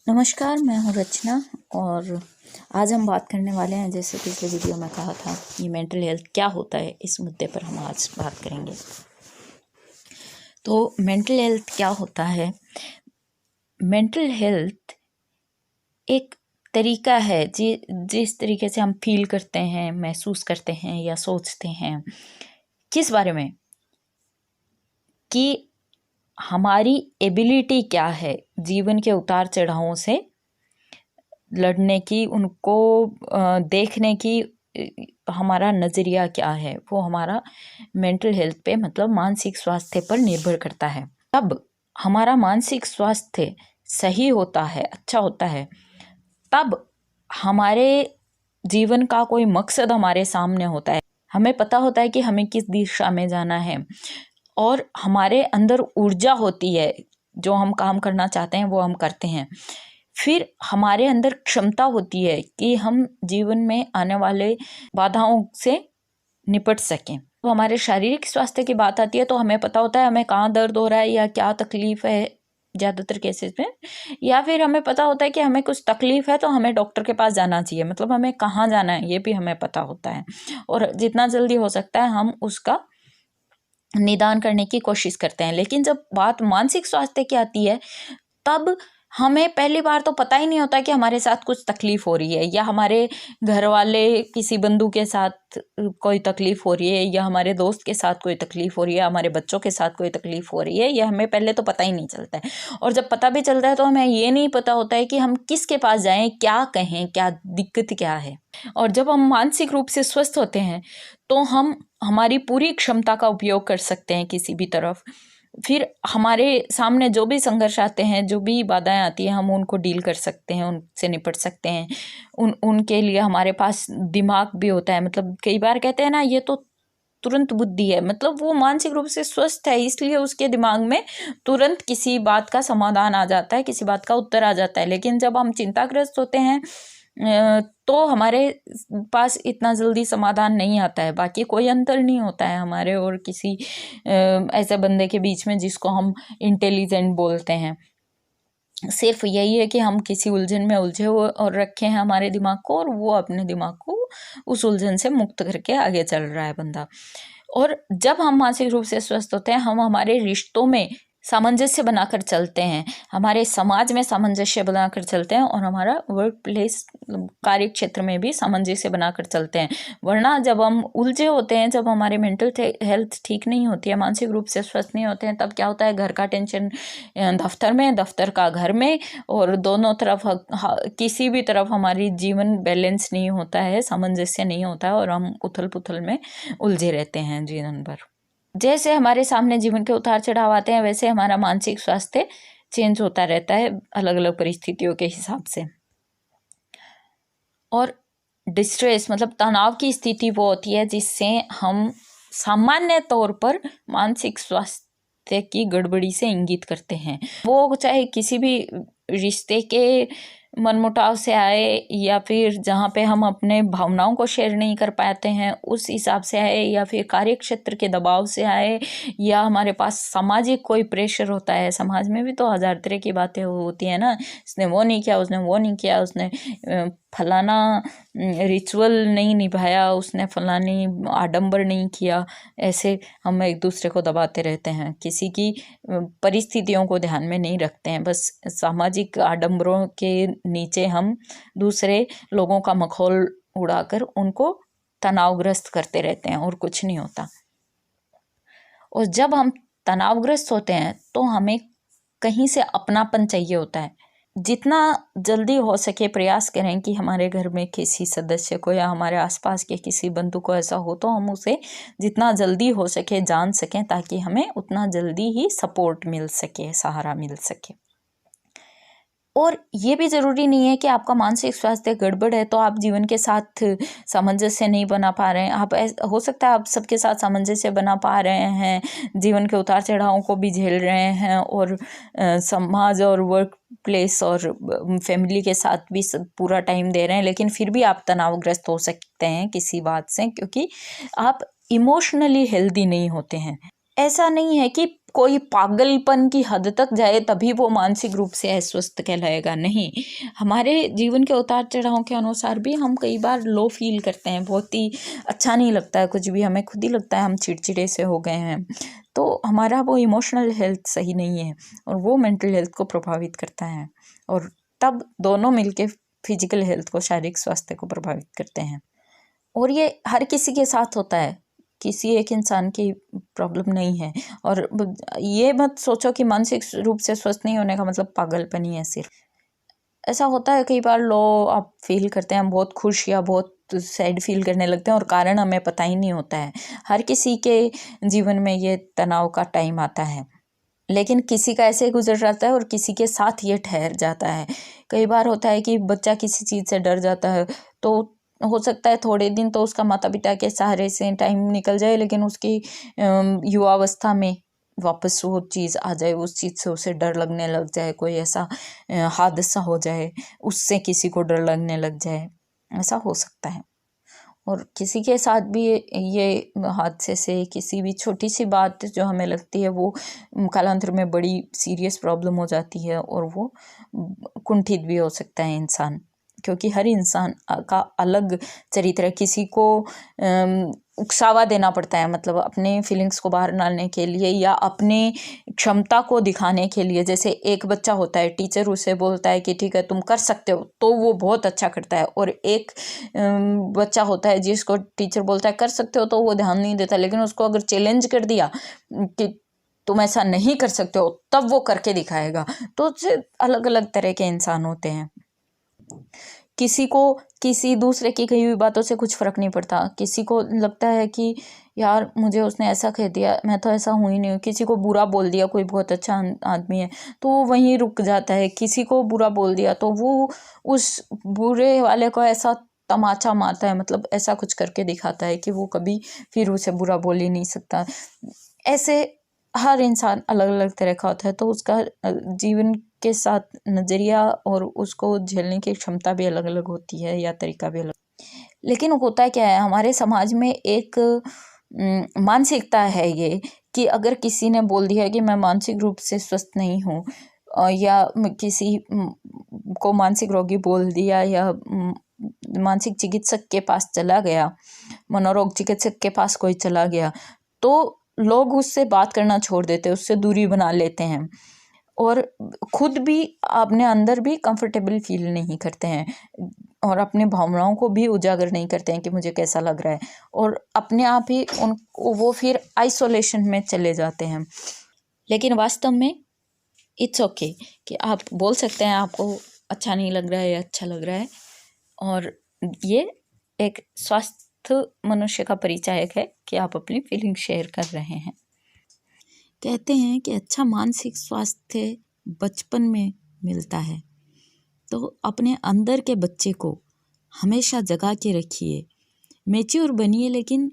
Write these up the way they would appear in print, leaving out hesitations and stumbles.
नमस्कार, मैं हूँ रचना और आज हम बात करने वाले हैं, जैसे पिछले वीडियो में कहा था, ये मेंटल हेल्थ क्या होता है, इस मुद्दे पर हम आज बात करेंगे। तो मेंटल हेल्थ क्या होता है? मेंटल हेल्थ एक तरीका है जिस तरीके से हम फील करते हैं, महसूस करते हैं या सोचते हैं किस बारे में, कि हमारी एबिलिटी क्या है जीवन के उतार चढ़ावों से लड़ने की, उनको देखने की, हमारा नज़रिया क्या है, वो हमारा मेंटल हेल्थ पे मतलब मानसिक स्वास्थ्य पर निर्भर करता है। तब हमारा मानसिक स्वास्थ्य सही होता है, अच्छा होता है, तब हमारे जीवन का कोई मकसद हमारे सामने होता है। हमें पता होता है कि हमें किस दिशा में जाना है और हमारे अंदर ऊर्जा होती है, जो हम काम करना चाहते हैं वो हम करते हैं। फिर हमारे अंदर क्षमता होती है कि हम जीवन में आने वाले बाधाओं से निपट सकें। तो हमारे शारीरिक स्वास्थ्य की बात आती है तो हमें पता होता है हमें कहाँ दर्द हो रहा है या क्या तकलीफ है ज़्यादातर केसेस में, या फिर हमें पता होता है कि हमें कुछ तकलीफ है तो हमें डॉक्टर के पास जाना चाहिए, मतलब हमें कहाँ जाना है ये भी हमें पता होता है और जितना जल्दी हो सकता है हम उसका निदान करने की कोशिश करते हैं। लेकिन जब बात मानसिक स्वास्थ्य की आती है तब हमें पहली बार तो पता ही नहीं होता कि हमारे साथ कुछ तकलीफ हो रही है, या हमारे घर वाले किसी बंधु के साथ कोई तकलीफ हो रही है, या हमारे दोस्त के साथ कोई तकलीफ हो रही है, हमारे बच्चों के साथ कोई तकलीफ हो रही है, ये हमें पहले तो पता ही नहीं चलता है। और जब पता भी चलता है तो हमें ये नहीं पता होता है कि हम किसके पास जाएं, क्या कहें, क्या दिक्कत क्या है। और जब हम मानसिक रूप से स्वस्थ होते हैं तो हम हमारी पूरी क्षमता का उपयोग कर सकते हैं किसी भी तरफ। फिर हमारे सामने जो भी संघर्ष आते हैं, जो भी बाधाएं आती हैं, हम उनको डील कर सकते हैं, उनसे निपट सकते हैं। उनके लिए हमारे पास दिमाग भी होता है। मतलब कई बार कहते हैं ना, ये तो तुरंत बुद्धि है, मतलब वो मानसिक रूप से स्वस्थ है इसलिए उसके दिमाग में तुरंत किसी बात का समाधान आ जाता है, किसी बात का उत्तर आ जाता है। लेकिन जब हम चिंताग्रस्त होते हैं तो हमारे पास इतना जल्दी समाधान नहीं आता है। बाकी कोई अंतर नहीं होता है हमारे और किसी ऐसे बंदे के बीच में जिसको हम इंटेलिजेंट बोलते हैं। सिर्फ यही है कि हम किसी उलझन में उलझे हुए और रखे हैं हमारे दिमाग को, और वो अपने दिमाग को उस उलझन से मुक्त करके आगे चल रहा है बंदा। और जब हम मानसिक रूप से स्वस्थ होते हैं, हम हमारे रिश्तों में सामंजस्य बनाकर चलते हैं, हमारे समाज में सामंजस्य बनाकर चलते हैं, और हमारा वर्क प्लेस कार्य क्षेत्र में भी सामंजस्य बनाकर चलते हैं। वरना जब हम उलझे होते हैं, जब हमारे मेंटल हेल्थ ठीक नहीं होती है, मानसिक रूप से स्वस्थ नहीं होते हैं, तब क्या होता है, घर का टेंशन दफ्तर में, दफ्तर का घर में, और दोनों तरफ किसी भी तरफ हमारी जीवन बैलेंस नहीं होता है, सामंजस्य नहीं होता है, और हम उथल पुथल में उलझे रहते हैं जीवन भर। जैसे हमारे सामने जीवन के उतार चढ़ाव आते हैं, वैसे हमारा मानसिक स्वास्थ्य चेंज होता रहता है अलग अलग परिस्थितियों के हिसाब से। और डिस्ट्रेस मतलब तनाव की स्थिति वो होती है जिससे हम सामान्य तौर पर मानसिक स्वास्थ्य की गड़बड़ी से इंगित करते हैं। वो चाहे किसी भी रिश्ते के मनमुटाव से आए, या फिर जहाँ पे हम अपने भावनाओं को शेयर नहीं कर पाते हैं उस हिसाब से आए, या फिर कार्य क्षेत्र के दबाव से आए, या हमारे पास सामाजिक कोई प्रेशर होता है। समाज में भी तो हजार तरह की बातें होती है ना, इसने वो नहीं किया, उसने वो नहीं किया, उसने फलाना रिचुअल नहीं निभाया, उसने फलानी आडंबर नहीं किया। ऐसे हम एक दूसरे को दबाते रहते हैं, किसी की परिस्थितियों को ध्यान में नहीं रखते हैं। बस सामाजिक आडंबरों के नीचे हम दूसरे लोगों का मखौल उड़ाकर उनको तनावग्रस्त करते रहते हैं, और कुछ नहीं होता। और जब हम तनावग्रस्त होते हैं तो हमें कहीं से अपनापन चाहिए होता है। जितना जल्दी हो सके प्रयास करें कि हमारे घर में किसी सदस्य को या हमारे आसपास के किसी बंधु को ऐसा हो तो हम उसे जितना जल्दी हो सके जान सकें, ताकि हमें उतना जल्दी ही सपोर्ट मिल सके, सहारा मिल सके। और ये भी ज़रूरी नहीं है कि आपका मानसिक स्वास्थ्य गड़बड़ है तो आप जीवन के साथ सामंजस्य नहीं बना पा रहे हैं। आप हो सकता है आप सबके साथ सामंजस्य बना पा रहे हैं, जीवन के उतार चढ़ावों को भी झेल रहे हैं, और समाज और वर्क प्लेस और फैमिली के साथ भी पूरा टाइम दे रहे हैं, लेकिन फिर भी आप तनावग्रस्त हो सकते हैं किसी बात से, क्योंकि आप इमोशनली हेल्दी नहीं होते हैं। ऐसा नहीं है कि कोई पागलपन की हद तक जाए तभी वो मानसिक रूप से अस्वस्थ कहलाएगा, नहीं। हमारे जीवन के उतार चढ़ाव के अनुसार भी हम कई बार लो फील करते हैं, बहुत ही अच्छा नहीं लगता है कुछ भी, हमें खुद ही लगता है हम चिड़चिड़े से हो गए हैं, तो हमारा वो इमोशनल हेल्थ सही नहीं है और वो मेंटल हेल्थ को प्रभावित करता है, और तब दोनों मिलके फिजिकल हेल्थ को, शारीरिक स्वास्थ्य को प्रभावित करते हैं। और ये हर किसी के साथ होता है, किसी एक इंसान की प्रॉब्लम नहीं है। और ये मत सोचो कि मानसिक रूप से स्वस्थ नहीं होने का मतलब पागलपन ही है सिर्फ। ऐसा होता है कई बार लो आप फील करते हैं, हम बहुत खुश या बहुत सैड फील करने लगते हैं और कारण हमें पता ही नहीं होता है। हर किसी के जीवन में ये तनाव का टाइम आता है, लेकिन किसी का ऐसे गुजर जाता है और किसी के साथ ये ठहर जाता है। कई बार होता है कि बच्चा किसी चीज़ से डर जाता है, तो हो सकता है थोड़े दिन तो उसका माता पिता के सहारे से टाइम निकल जाए, लेकिन उसकी युवावस्था में वापस वो चीज़ आ जाए, उस चीज़ से उसे डर लगने लग जाए, कोई ऐसा हादसा हो जाए, उससे किसी को डर लगने लग जाए, ऐसा हो सकता है। और किसी के साथ भी ये हादसे से किसी भी छोटी सी बात जो हमें लगती है वो कालांतर में बड़ी सीरियस प्रॉब्लम हो जाती है, और वो कुंठित भी हो सकता है इंसान, क्योंकि हर इंसान का अलग चरित्र है। किसी को उकसावा देना पड़ता है, मतलब अपने फीलिंग्स को बाहर डालने के लिए या अपने क्षमता को दिखाने के लिए। जैसे एक बच्चा होता है, टीचर उसे बोलता है कि ठीक है तुम कर सकते हो, तो वो बहुत अच्छा करता है, और एक बच्चा होता है जिसको टीचर बोलता है कर सकते हो, तो वो ध्यान नहीं देता, लेकिन उसको अगर चैलेंज कर दिया कि तुम ऐसा नहीं कर सकते हो, तब वो करके दिखाएगा। तो अलग अलग तरह के इंसान होते हैं। किसी को किसी दूसरे की कही हुई बातों से कुछ फ़र्क नहीं पड़ता, किसी को लगता है कि यार मुझे उसने ऐसा कह दिया, मैं तो ऐसा हूँ ही नहीं। किसी को बुरा बोल दिया, कोई बहुत अच्छा आदमी है तो वो वहीं रुक जाता है, किसी को बुरा बोल दिया तो वो उस बुरे वाले को ऐसा तमाचा मारता है, मतलब ऐसा कुछ करके दिखाता है कि वो कभी फिर उसे बुरा बोल ही नहीं सकता। ऐसे हर इंसान अलग अलग तरह का होता है, तो उसका जीवन के साथ नज़रिया और उसको झेलने की क्षमता भी अलग अलग होती है, या तरीका भी अलग। लेकिन होता क्या है, हमारे समाज में एक मानसिकता है ये कि अगर किसी ने बोल दिया कि मैं मानसिक रूप से स्वस्थ नहीं हूँ, या किसी को मानसिक रोगी बोल दिया, या मानसिक चिकित्सक के पास चला गया, मनोरोग चिकित्सक के पास कोई चला गया, तो लोग उससे बात करना छोड़ देते हैं, उससे दूरी बना लेते हैं, और खुद भी अपने अंदर भी कंफर्टेबल फील नहीं करते हैं, और अपने भावनाओं को भी उजागर नहीं करते हैं कि मुझे कैसा लग रहा है, और अपने आप ही वो फिर आइसोलेशन में चले जाते हैं। लेकिन वास्तव में इट्स ओके कि आप बोल सकते हैं आपको अच्छा नहीं लग रहा है या अच्छा लग रहा है, और ये एक स्वस्थ मनुष्य का परिचायक है कि आप अपनी फीलिंग शेयर कर रहे हैं। कहते हैं कि अच्छा मानसिक स्वास्थ्य बचपन में मिलता है, तो अपने अंदर के बच्चे को हमेशा जगा के रखिए, मैच्योर बनिए, लेकिन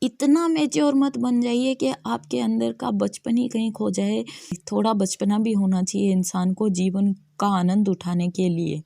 इतना मैच्योर मत बन जाइए कि आपके अंदर का बचपन ही कहीं खो जाए। थोड़ा बचपना भी होना चाहिए इंसान को जीवन का आनंद उठाने के लिए,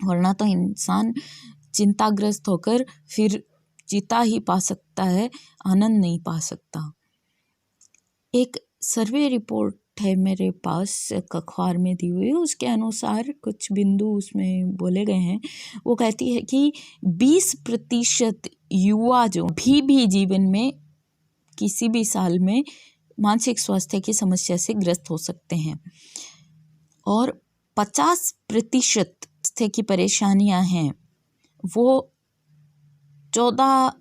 वरना तो इंसान चिंताग्रस्त होकर फिर जीता ही पा सकता है, आनंद नहीं पा सकता। एक सर्वे रिपोर्ट है मेरे पास, एक अखबार में दी हुई, उसके अनुसार कुछ बिंदु उसमें बोले गए हैं। वो कहती है कि 20% युवा जो भी जीवन में किसी भी साल में मानसिक स्वास्थ्य की समस्या से ग्रस्त हो सकते हैं, और 50% की परेशानियां हैं वो 14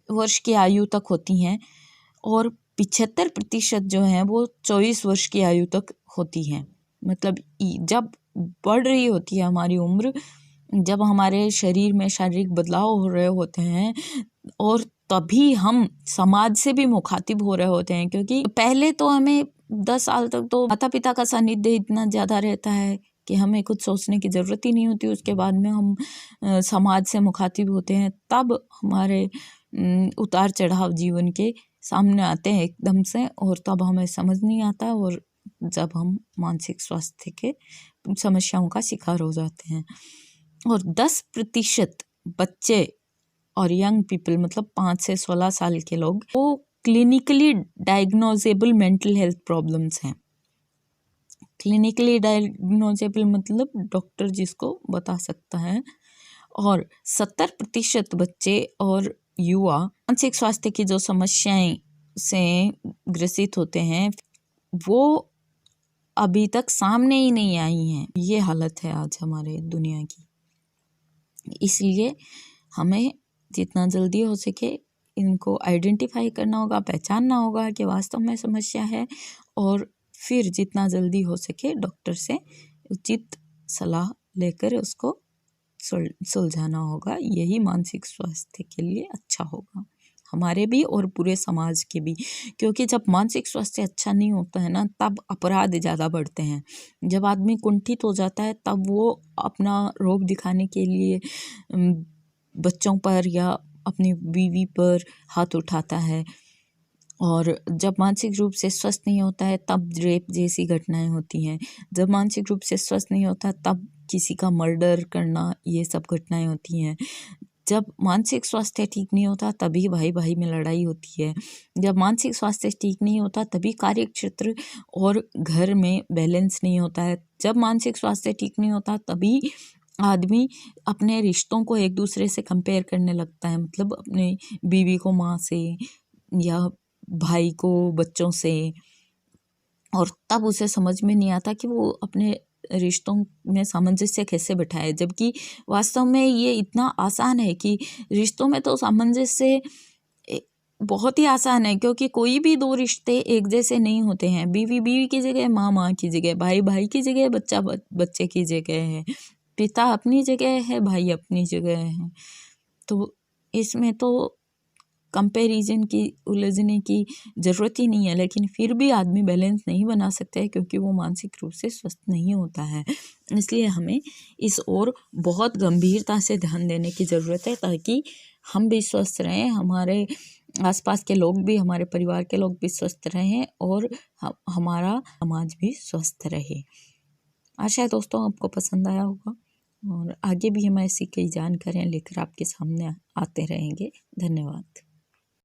वर्ष की आयु तक होती हैं, और 75% जो हैं वो 24 वर्ष की आयु तक होती हैं। मतलब जब बढ़ रही होती है हमारी उम्र, जब हमारे शरीर में शारीरिक बदलाव हो रहे होते हैं, और तभी हम समाज से भी मुखातिब हो रहे होते हैं, क्योंकि पहले तो हमें 10 साल तक तो माता पिता का सानिध्य इतना ज़्यादा रहता है कि हमें कुछ सोचने की ज़रूरत ही नहीं होती। उसके बाद में हम समाज से मुखातिब होते हैं, तब हमारे उतार चढ़ाव जीवन के सामने आते हैं एकदम से, और तब हमें समझ नहीं आता, और जब हम मानसिक स्वास्थ्य के समस्याओं का शिकार हो जाते हैं। और 10% बच्चे और यंग पीपल, मतलब 5 से 16 साल के लोग, वो क्लिनिकली डायग्नोजेबल मेंटल हेल्थ प्रॉब्लम्स हैं। क्लिनिकली डायग्नोजेबल मतलब डॉक्टर जिसको बता सकता है। और 70% बच्चे और युवा मानसिक स्वास्थ्य की जो समस्याएं से ग्रसित होते हैं वो अभी तक सामने ही नहीं आई हैं। ये हालत है आज हमारे दुनिया की। इसलिए हमें जितना जल्दी हो सके इनको आइडेंटिफाई करना होगा, पहचानना होगा कि वास्तव में समस्या है, और फिर जितना जल्दी हो सके डॉक्टर से उचित सलाह लेकर उसको सुलझाना होगा। यही मानसिक स्वास्थ्य के लिए अच्छा होगा, हमारे भी और पूरे समाज के भी। क्योंकि जब मानसिक स्वास्थ्य अच्छा नहीं होता है ना, तब अपराध ज़्यादा बढ़ते हैं। जब आदमी कुंठित हो जाता है तब वो अपना रोब दिखाने के लिए बच्चों पर या अपनी बीवी पर हाथ उठाता है। और जब मानसिक रूप से स्वस्थ नहीं होता है तब रेप जैसी घटनाएं होती हैं। जब मानसिक रूप से स्वस्थ नहीं होता तब किसी का मर्डर करना, ये सब घटनाएं होती हैं। जब मानसिक स्वास्थ्य ठीक नहीं होता तभी भाई भाई में लड़ाई होती है। जब मानसिक स्वास्थ्य ठीक नहीं होता तभी कार्य क्षेत्र और घर में बैलेंस नहीं होता है। जब मानसिक स्वास्थ्य ठीक नहीं होता तभी आदमी अपने रिश्तों को एक दूसरे से कंपेयर करने लगता है, मतलब अपने बीवी को माँ से या भाई को बच्चों से। और तब उसे समझ में नहीं आता कि वो अपने रिश्तों में सामंजस्य कैसे बिठाए, जबकि वास्तव में ये इतना आसान है कि रिश्तों में तो सामंजस्य बहुत ही आसान है। क्योंकि कोई भी दो रिश्ते एक जैसे नहीं होते हैं। बीवी बीवी की जगह, माँ माँ की जगह, भाई भाई की जगह, बच्चा बच्चे की जगह है, पिता अपनी जगह है, भाई अपनी जगह है। तो इसमें तो कंपैरिजन की उलझने की ज़रूरत ही नहीं है। लेकिन फिर भी आदमी बैलेंस नहीं बना सकता है क्योंकि वो मानसिक रूप से स्वस्थ नहीं होता है। इसलिए हमें इस ओर बहुत गंभीरता से ध्यान देने की ज़रूरत है, ताकि हम भी स्वस्थ रहें, हमारे आसपास के लोग भी, हमारे परिवार के लोग भी स्वस्थ रहें, और हमारा समाज भी स्वस्थ रहे। आशा है दोस्तों आपको पसंद आया होगा, और आगे भी हम ऐसी कई जानकारियाँ लेकर आपके सामने आते रहेंगे। धन्यवाद।